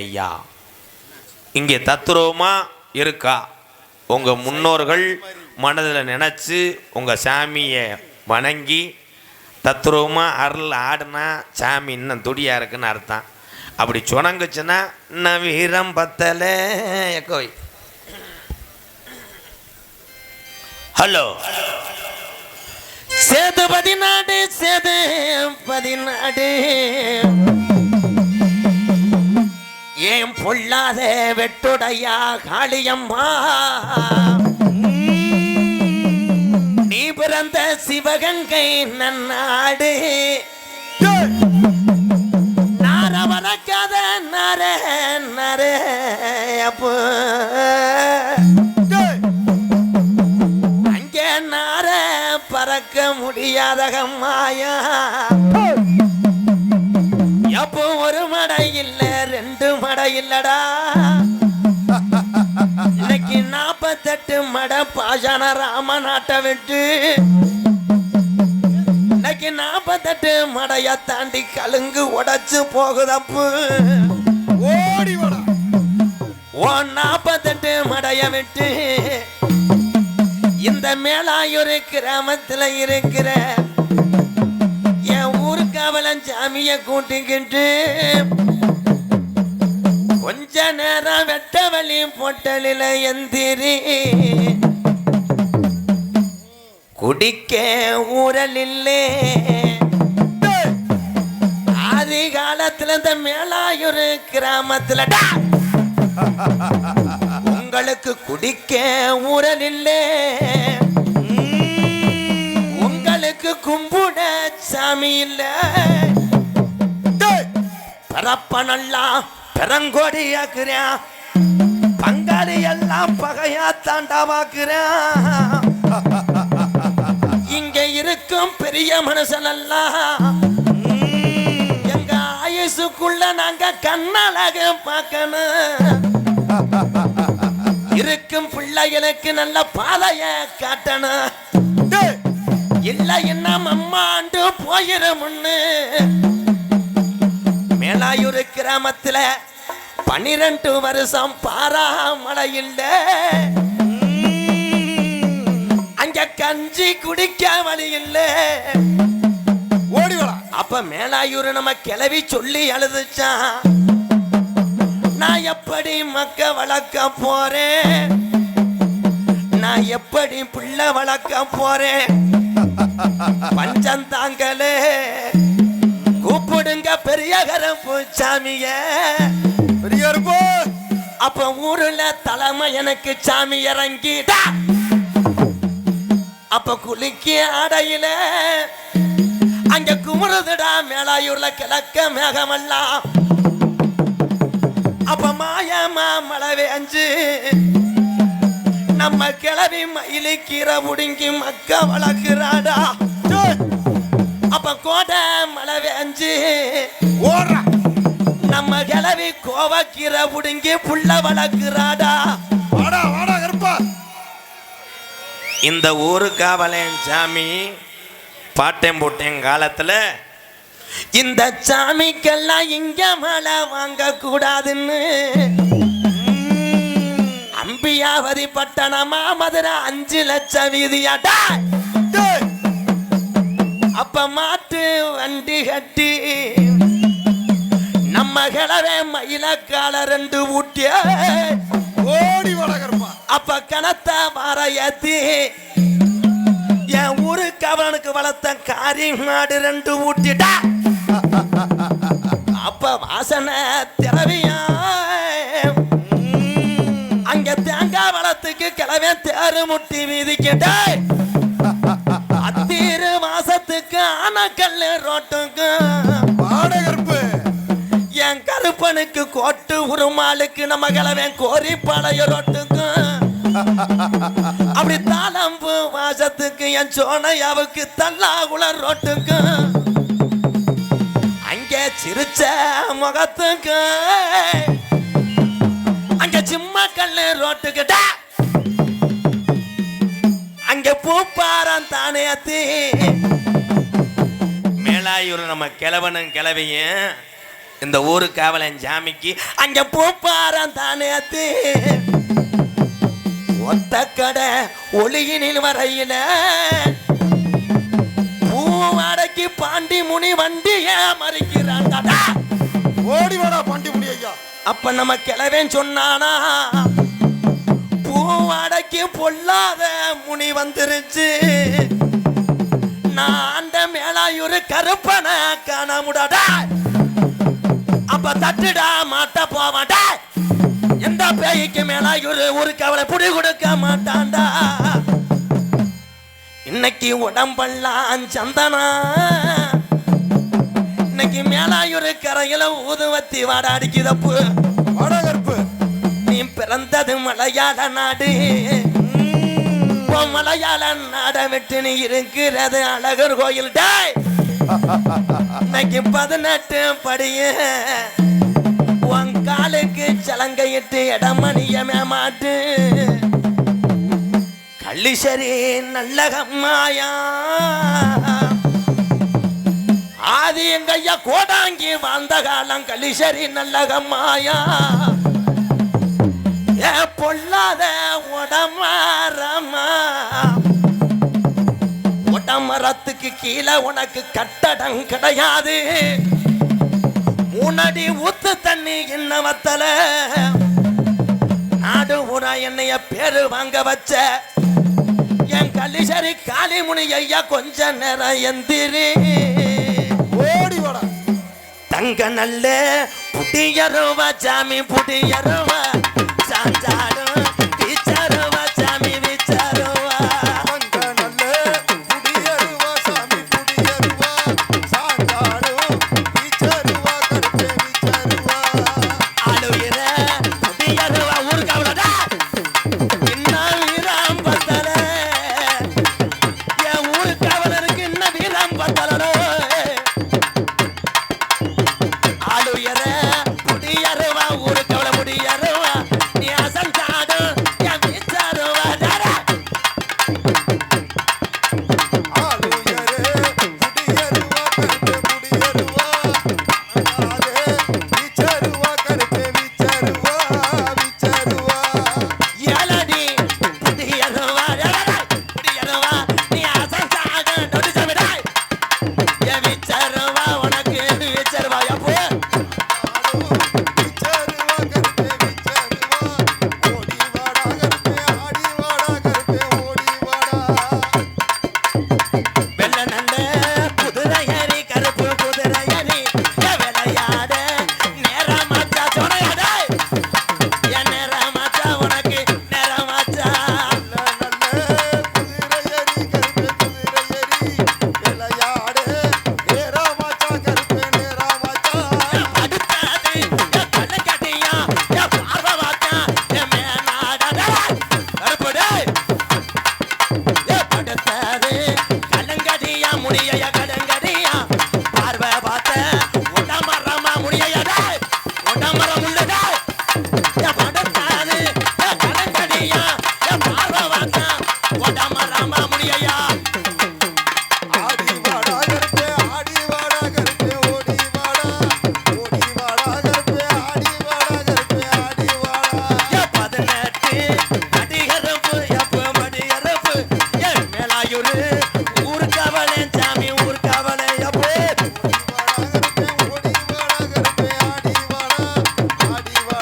ஐயா இங்கே தத்துரூபமா இருக்கா? உங்க முன்னோர்கள் மனதில் நினைச்சு உங்க சாமியை வணங்கி தத்துரூபமா அருள் ஆடுனா சாமி இன்னும் துடியா இருக்குன்னு அர்த்தம். அப்படி சுணங்குச்சுன்னா இன்னும் வீரம் பத்தல கோய். ஹலோ சேது பதினாடு சேது பதினாடு ஏன் பொல்லாத வெட்டுடையா காளியம்மா, நீ பிறந்த சிவகங்கை நன்னாடு, நார வளர்க்காத நர நர அப்போ அங்கே நார பறக்க முடியாதகம்மாயா. அப்போ ஒரு மடை இல்ல ரெண்டு மடை இல்லடா, இன்னைக்கு 48 மடை பாஷான ராமநாட்டை விட்டு இன்னைக்கு 48 மடையை தாண்டி கலுங்கு உடைச்சு போகுதப்பு. ஓடி வர 48 மடையை விட்டு இந்த மேலாயூர் கிராமத்தில் இருக்கிற என் ஊருக்கு அவளன் சாமியை கூட்டிக்கிட்டு கொஞ்ச நேரம் வெட்ட வழி பொட்டலில எந்திரி குடிக்க ஊரல் இல்லே. ஆதி காலத்துல இந்த மேலாயூர் கிராமத்துல உங்களுக்கு குடிக்க ஊரல் இல்லே, உங்களுக்கு கும்புட சாமி இல்ல. பரப்பனெல்லாம் பெரங்கோடி ஆக்குறேன், பங்காளி எல்லாம் பகையா தாண்டாவாக்குறேன். இங்க இருக்கும் பெரிய மனுஷன் எல்லாம் எங்க ஆயுசுக்குள்ள நாங்க கண்ணழக பார்க்கணும். இருக்கும் பிள்ளைகளுக்கு நல்ல பாதைய காட்டணும். இல்ல என்ன அம்மாண்டு போயிரும். மேலாயூர் கிராமத்துல 12 வருஷம் பாராமழை இல்ல, அங்க கஞ்சி குடிக்க வழி இல்ல. ஓடி வரா. அப்ப மேலாயூர் நம்ம கிளவி சொல்லி அழுதுச்சான், நான் எப்படி மக்க வளர்க்க போறேன், நான் எப்படி பிள்ளை வளர்க்க போறேன், பஞ்சந்தாங்களே கூப்பிடுங்க பெரிய கருப்பு சாமிய. அப்ப ஊருல தலைமை எனக்கு சாமி இறங்கி அப்ப குளிக்க ஆடையில அங்க குமுறுதுடா மேலாயூர்ல கிழக்க மேகமெல்லாம். அப்ப மாயமா மழை அஞ்சு நம்ம கிளவி மயிலி கீரை முடுங்கி மக்க வளர்க்கிறாடா. அப்ப கோடை மழை அஞ்சு ஓடுற நம்ம கிளவி கோவக்கீரை முடுங்கி புள்ள வளர்க்கிறாடா. இந்த ஊரு காவலன் சாமி பாட்டேன் போட்டேன் காலத்துல இந்த சாமிக்கெல்லாம் இங்க மழை வாங்க கூடாதுன்னு அம்பியாவதி பட்டணமா மதுரை 5 லட்சம் வீதியாடா. அப்ப மாட்டு வண்டி கட்டி நம்ம கிளவே மயிலக்கால 2 ஊட்டிய ஓடி வளர்ப்பா. அப்ப கணத்த மாற ஏத்தி என் ஊருக்கு அவனுக்கு வளர்த்த காரி மாடு 2 ஊட்டிட்டா. அப்ப வாசனை திரவியா அங்க தேங்காய் வளத்துக்கு கிளவே தேரு முட்டி வீதிக்கிட்ட அத்தீரு மாசத்துக்கு ஆனக்கல்லு ரோட்டுக்கு என் கருப்பனுக்கு கோட்டு உருமாளுக்கு நம்ம கிளவே கோரி பழைய ரோட்டுக்கு அப்படி தாளம்பு மாசத்துக்கு என் சோனையாவுக்கு தல்லாகுள ரோட்டுக்கு அங்கே சிரிச்ச முகத்துக்கு அங்க சிம்ம கல்லு ரோட்டுக்கிட்ட அங்க பூப்பாரம் தானே அத்தி. மேலாயூர் நம்ம கிழவனும் கிழவையும் இந்த ஊரு காவலன் ஜாமிக்கு அங்க பூப்பாரம் தானே ஒத்த கடை ஒளியினில் வரையில பூவாடைக்கு பாண்டி முனி வண்டிய மறிக்கிறான். ஓடி வாடா பாண்டி முனி ஐயா. அப்ப நம்ம கிளவேன் சொன்னானா, பூவாடைக்கு பொல்லாத முனி வந்துருச்சு, நான் அந்த மேலாயூர் கருப்பனை காண முடாடா. அப்ப தட்டுடா மாட்ட போவாடா, எந்த பேய்க்கு மேலாயூர் ஊருக்கு அவளை புடி கொடுக்க மாட்டான்டா. இன்னைக்கு உடம்பெல்லாம் சந்தனா, இன்னைக்கு மேலாயூர் கரையில ஊதுவத்தி வாடா அடிக்குதப்பு. வாடகற்பு நீ பிறந்தது மலையாள நாடு, மலையாள நாட விட்டு நீ இருக்கிறது அழகர் கோயில். டாய் இன்னைக்கு 18 படிய உன் காலுக்கு சலங்கையிட்டு இடமணியமே மாட்டு. கள்ளிசரி நல்ல கம்மாயா ஆதி எங்க ஐயா கோடாங்கி வாழ்ந்த காலம் கள்ளிசரி நல்ல கம்மாயா. ஏ பொல்லாத உடமாரமா, உடமரத்துக்கு கீழே உனக்கு கட்டடம் கிடையாது. முன்னாடி ஊத்து தண்ணி என்ன வத்தல, நாடு ஊரா என்னைய பேரு வாங்க வச்ச என் கள்ளிசரி காளிமுனி ஐயா கொஞ்ச நேரம் எந்திரி. ஓடி வாடா. தங்க நல்ல புடியருவா சாமி புடியருவா, சாஞ்சாடும் விச்சாருவா சாமி விச்சாருவா. தங்க நல்ல புடியருவா சாமி புடியருவா, சாஞ்சாடும் விச்சாருவா கருப்பே விச்சாருவா. ஆளுயிர புடியருவா ஊருக்கு அவ்வளோடா, இன்னும் வீரம் பத்தல என் ஊருக்கு அவருக்கு இன்னும் வீரம் பத்தலோ. ஆளுயிர புடியருவா ஊருக்கு அவளை முடியருவா, நீ அசஞ்சாடு என் விச்சாருவா. ஆளுயரே புடியருவா கருப்பே புடியருவா, ஆளே விச்சாருவா கருப்பே விச்சாருவா விச்சாருவா. ஏலடி புடியருவா புடியருவா, நீ அசஞ்சாடு நொடி சமிடாய் என் விச்சாருவா உனக்கு விச்சாருவா. எப்போ விச்சாருவா கருப்பே விச்சாருவா, ஓடி வாடா கருப்பே ஆடி வாடா கருப்பே ஓடி வாடா. வெள்ள நல்ல குதிரையரி கருப்பு குதிரையரி விளையாட நேரமாச்சா சொனையாட என் நேரமாச்சா உனக்கு நேரமாச்சா. நல்ல குதிரையரி கருப்பே குதிரையரி விளையாடு நேராமாச்சா கருப்பே நேராமாச்சா. அடுத்தது என் கண்ணக்கட்டியா என் பார்வை பார்த்தா என் மேனாட கருப்புடு. படுத்தது கலங்கடியா முடிய கலங்கடியா பார்வை பார்த்த உடமரமா முடியடா உடமரம் உள்ளதா. படுத்தது கலங்கடியா பார்வை பார்த்த உடமரமா முடியா. ஆடி வாடா கருப்பே ஆடி வாடா கருப்பே ஓடி வாடா, ஓடி வாடா கருப்பே ஆடி வாடா கருப்பே ஆடி வாடா. 18 அடிகரப்பு எப்ப மடிகரப்பு என் மேலாயூர் ஊர்காவலே சாமி ஊர்காவலே எப்போ. ஓடி வாடா கருப்பே ஓடி வாடா கருப்பே ஆடி வாடா, ஆடி வாடா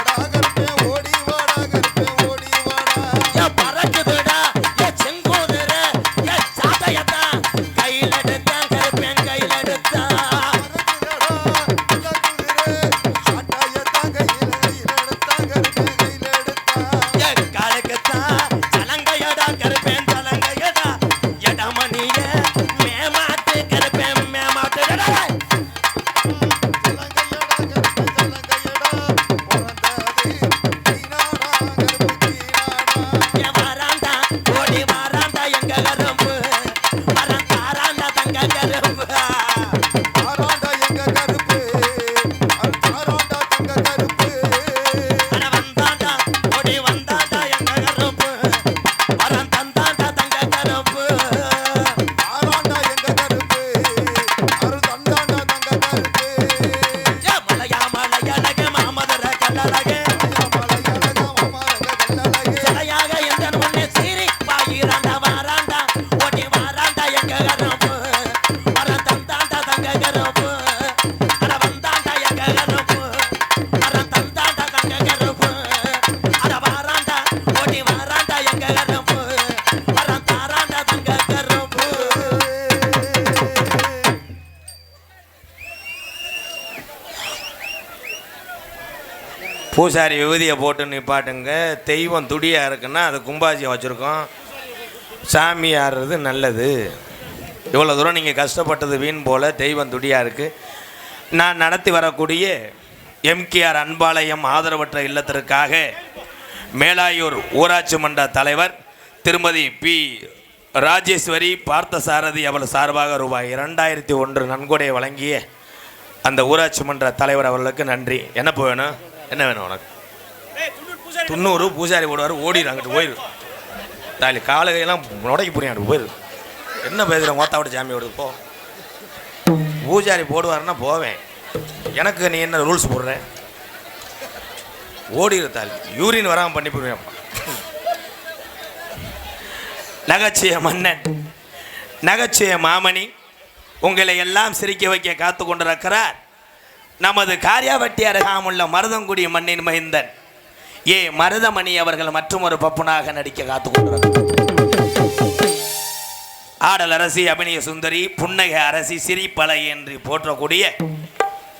பூசாரி விபூதியை போட்டு நிப்பாட்டுங்க. தெய்வம் துடியாக இருக்குன்னா அது கும்பாசியம் வச்சுருக்கோம். சாமி ஆடுறது நல்லது. இவ்வளோ தூரம் நீங்கள் கஷ்டப்பட்டது வீண் போல். தெய்வம் துடியாக இருக்குது. நான் நடத்தி வரக்கூடிய எம்கேஆர் அன்பாலயம் ஆதரவற்ற இல்லத்திற்காக மேலாயூர் ஊராட்சி மன்ற தலைவர் திருமதி பி ராஜேஸ்வரி பார்த்தசாரதி அவள் சார்பாக ரூபாய் 2001 நன்கொடை வழங்கிய அந்த ஊராட்சி மன்ற தலைவர் அவர்களுக்கு நன்றி. என்ன வேணும்? என்ன வேணும் உனக்கு? 90 பூசாரி போடுவார். ஓடிடு, அங்கிட்டு போயிடு. தாலி காலகையெல்லாம் உடைக்கி புரியாண்டு போயிடு. என்ன பேசுகிற மோத்தாவிட சாமி ஓடுது போ. பூஜாரி போடுவாருன்னா போவேன். எனக்கு நீ என்ன ரூல்ஸ் போடுற? ஓடிடு தாலி. யூரின் வராமல் பண்ணி போடுவேன். நகைச்சுய மன்னன், நகைச்சுய மாமணி உங்களை எல்லாம் சிரிக்க வைக்க காத்து கொண்டிருக்கிறார் நமது காரியாவட்டி அருகாமுள்ள மருதங்குடி மண்ணின் மைந்தன் ஏ மருதமணி அவர்கள் மற்றும் ஒரு பப்புனாக நடிக்க காத்து கொண்டிருக்கிறார். ஆடல் அரசி, அபிநய சுந்தரி, புன்னக அரசி, சிரிப்பலை என்று போற்றக்கூடிய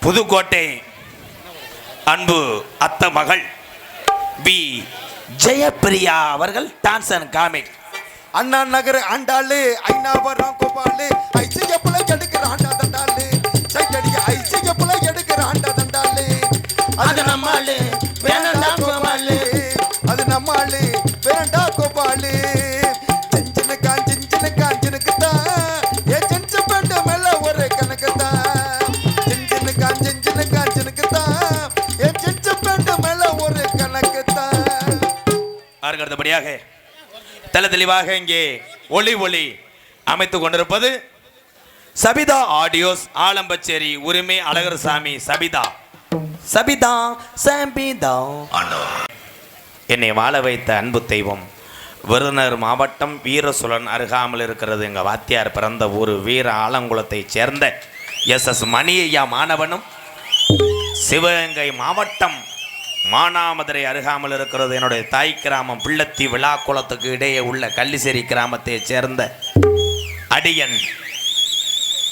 புதுக்கோட்டை அன்பு அத்த மகள் பி ஜெயப்பிரியா அவர்கள் dance and comic. Anna Nagar Andalu Ainavaram Gopalu ஐசிய புலை எடுக்கிற ஆண்டா தண்டாளு சைட்டடிக்க ஐசிய புலை எடுக்கிற ஆண்டா தண்டாளு அது நம்மாளு வேணடா கோபாலு, அது நம்மாளு வேண்டா கோபாலு செஞ்சனு காஞ்சினுக்கு தான் ஏ செஞ்ச பெண்டு மேல ஒரு கணக்கு தான் செஞ்சனு காஞ்சினுக்கு தான் ஏ செஞ்ச பெண்டு மேல ஒரு கணக்கு தான். அதற்கு அடுத்தபடியாக தல தெளிவாக இங்கே ஒளி அமைத்துக் கொண்டிருப்பது சபிதா ஆடியோஸ், ஆலம்பச்சேரி உரிமை அழகர் சாமி. சபிதா என்னை வாழ வைத்த அன்பு தெய்வம். விருதுநகர் மாவட்டம் வீரசுலன் அருகாமல் இருக்கிறது எங்கள் வாத்தியார் பிறந்த ஊர். வீர ஆலங்குளத்தை சேர்ந்த எஸ் மணியையா மாணவனும், சிவகங்கை மாவட்டம் மானாமதுரை அருகாமல் இருக்கிறது என்னுடைய தாய் கிராமம் பிள்ளத்தி விழாக்குளத்துக்கு இடையே உள்ள கள்ளிசேரி கிராமத்தைச் சேர்ந்த அடியன்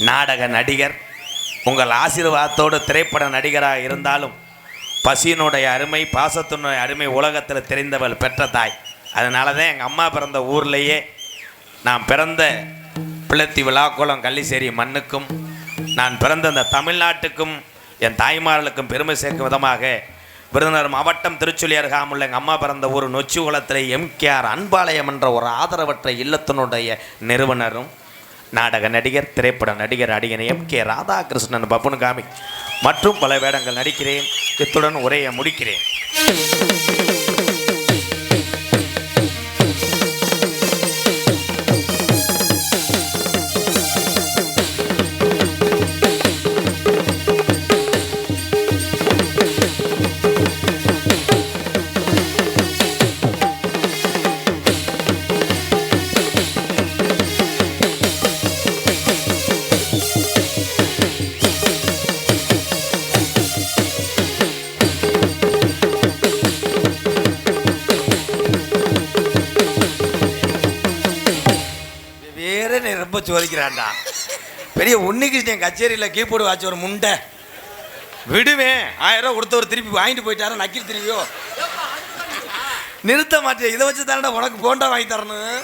நாடக நடிகர். உங்கள் ஆசீர்வாதத்தோடு திரைப்பட நடிகராக இருந்தாலும் பசியினுடைய அருமை, பாசத்தினுடைய அருமை உலகத்தில் தெரிந்தவள் பெற்ற தாய். அதனால தான் எங்கள் அம்மா பிறந்த ஊர்லேயே நான் பிறந்த பிள்ளத்தி விழாக்குளம் கள்ளிசேரி மண்ணுக்கும் நான் பிறந்த இந்த தமிழ்நாட்டுக்கும் என் தாய்மார்களுக்கும் பெருமை சேர்க்கும் விதமாக விருதுநகர் மாவட்டம் திருச்சுழி அருகாமுள்ள எங்கள் அம்மா பிறந்த ஒரு நொச்சி குளத்தில் எம்கேஆர் அன்பாலயம் என்ற ஒரு ஆதரவற்ற இல்லத்தினுடைய நிறுவனரும் நாடக நடிகர், திரைப்பட நடிகர் அடிகன் எம்கே ராதாகிருஷ்ணன் பப்புனு காமிக் மற்றும் பல வேடங்கள் நடிக்கிறேன். இத்துடன் உரையை முடிக்கிறேன். ரொம்ப சோதிக்கிறான்டா. பெரிய உன்னிகிருஷ்ணன் கச்சேரியில் கீபோர்டு வாட்சி ஒரு முண்டை விடுவேன். 1000 ரூபா கொடுத்தவர் திருப்பி வாங்கிட்டு போயிட்டாரு. நக்கில் திரும்பியோ நிறுத்த மாட்டேன். இதை வச்சு தானடா உனக்கு போண்டா வாங்கி தரணும்.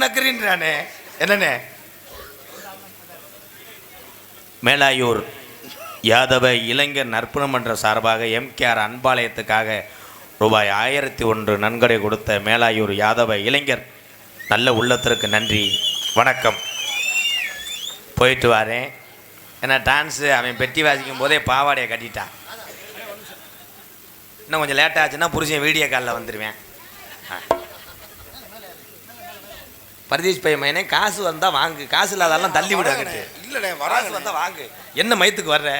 நொக்கரின்றானே என்னண்ணே. மேலாயூர் யாதவ இளைஞர் நற்புணம் மன்ற சார்பாக எம்கேஆர் அன்பாலயத்துக்காக ரூபாய் 1001 நன்கொடை கொடுத்த மேலாயூர் யாதவ இளைஞர் நல்ல உள்ளத்திற்கு நன்றி, வணக்கம். போயிட்டு வரேன். ஏன்னா டான்ஸு அவன் பெட்டி வாசிக்கும் போதே பாவாடையை கட்டிட்டான். இன்னும் கொஞ்சம் லேட்டாக ஆச்சுன்னா புருஷன் வீடியோ காலில் வந்துடுவேன். பரதீஷ் பை மைனே காசு வந்தால் வாங்கு, காசு இல்லாதெல்லாம் தள்ளி விடாங்கிட்டு. இல்லைண்ணே வராது வந்தால் வாங்கு. என்ன மயத்துக்கு வர்ற?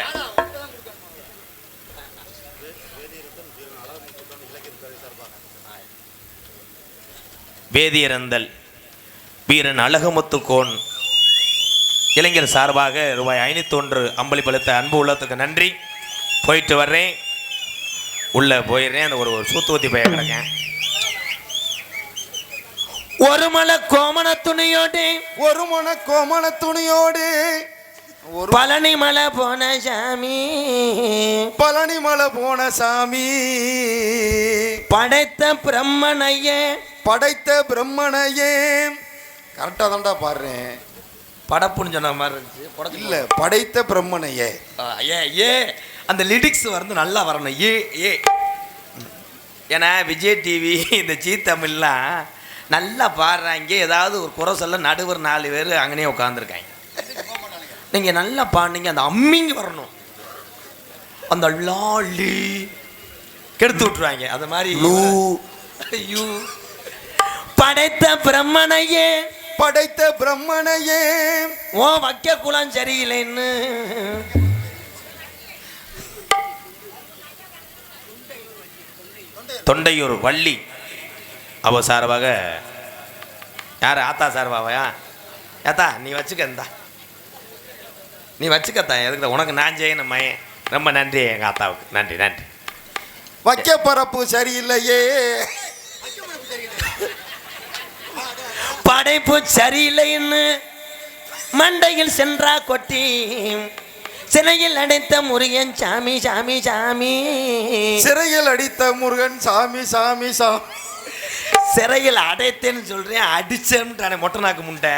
வேதியரந்தல் வீரன் அழகுமுத்துக்கோன் இளைஞர் சார்பாக ரூபாய் 501 அம்பளிப்பளித்த அன்பு உள்ளத்துக்கு நன்றி. போயிட்டு வர்றேன். உள்ளே போயிடுறேன். அந்த ஒரு சூத்துவத்தி பைய கிடக்கேன். ஒரு மலை கோமண துணியோடு, ஒரு மன கோமண துணியோடு ஒரு பழனி மலை போன சாமி, பழனி மலை போன சாமி, படைத்த பிரம்மனையே, படைத்த பிரம்மனையே. கரெக்டா தான்டா பாடுறேன். படப்புன்னு சொன்ன மாதிரி இருந்துச்சு. இல்ல, படைத்த பிரம்மனையே. ஏ ஏ அந்த லிரிக்ஸ் வந்து நல்லா வரணும். ஏ ஏ ஏன்னா விஜய் டிவி இந்த ஜீ தமிழ்லாம் நல்லா பாடுறாங்க. ஏதாவது ஒரு குறை சொல்ல நடுவர் 4 பேர் அங்கனே உட்காந்துருக்காங்க. நீங்கள் நல்லா பாடுனீங்க, அந்த அம்மிங்க வரணும். அந்த லாலி கெடுத்து விட்டுருவாங்க. அது மாதிரி ஐயோ படைத்த பிரம்மனையே, படைத்த பிரம்மனையே, ஓ வைக்க குலம் சரியில்லைன்னு தொண்டையூர் வள்ளி அவ சார்பாக. யார்? ஆத்தா சார்பாவையா? ஏத்தா நீ வச்சுக்கந்தா, நீ வச்சுக்கத்தான். எதுக்கு உனக்கு நான் செய்யணும் மயன். ரொம்ப நன்றி எங்கள் ஆத்தாவுக்கு. நன்றி நன்றி. வைக்க பரப்பு சரியில்லையே, படைப்பு சரியில்லைன்னு மண்டையில் சென்றா கொட்டி, சிறையில் அடைத்த முருகன் சாமி சாமி சாமி, சிறையில் அடித்த முருகன் சாமி சாமி சாமி. சிறையில் அடைத்தேன்னு சொல்றேன், அடிச்சேன்றானே மொட்டை நாக்கு முண்டை.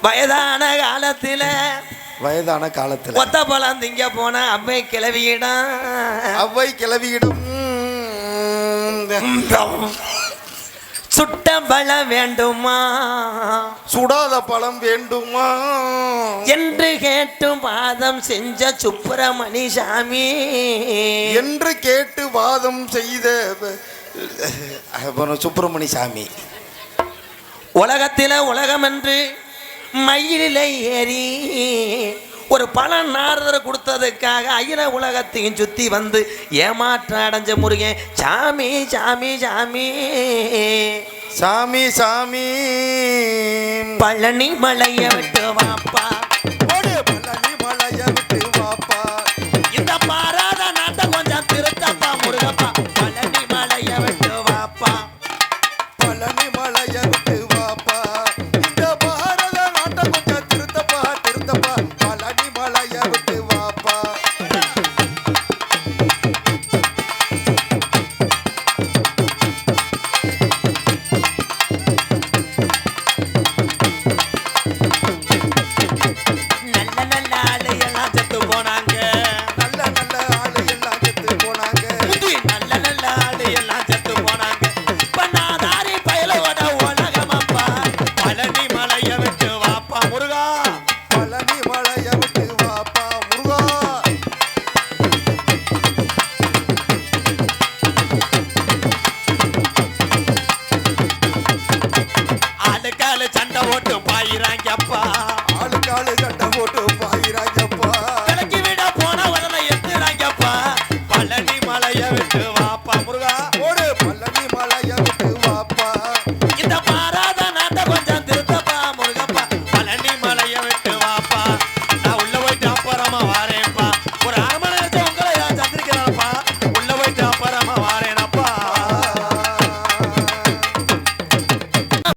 வயதான காலத்துல, வயதான காலத்துல ஒத்த பழம் திங்க போன அவ்வை கிளவியிடம், அவ்வை கிளவியிடம் சுட்ட பழம் வேண்டுமா, சுடாத பழம் வேண்டுமா என்று கேட்டும் வாதம் செஞ்ச சுப்பிரமணி சாமி, என்று கேட்டு வாதம் செய்த சுப்பிரமணி சாமி. உலகத்தில உலகம் என்று மயிலிலே ஏறி ஒரு பணம் நாரதரை கொடுத்ததுக்காக அகில உலகத்தையும் சுத்தி வந்து ஏமாற்ற அடைஞ்ச முருகன் சாமி சாமி சாமி சாமி சாமி. பழனி மலையை விட்டு வாப்பா,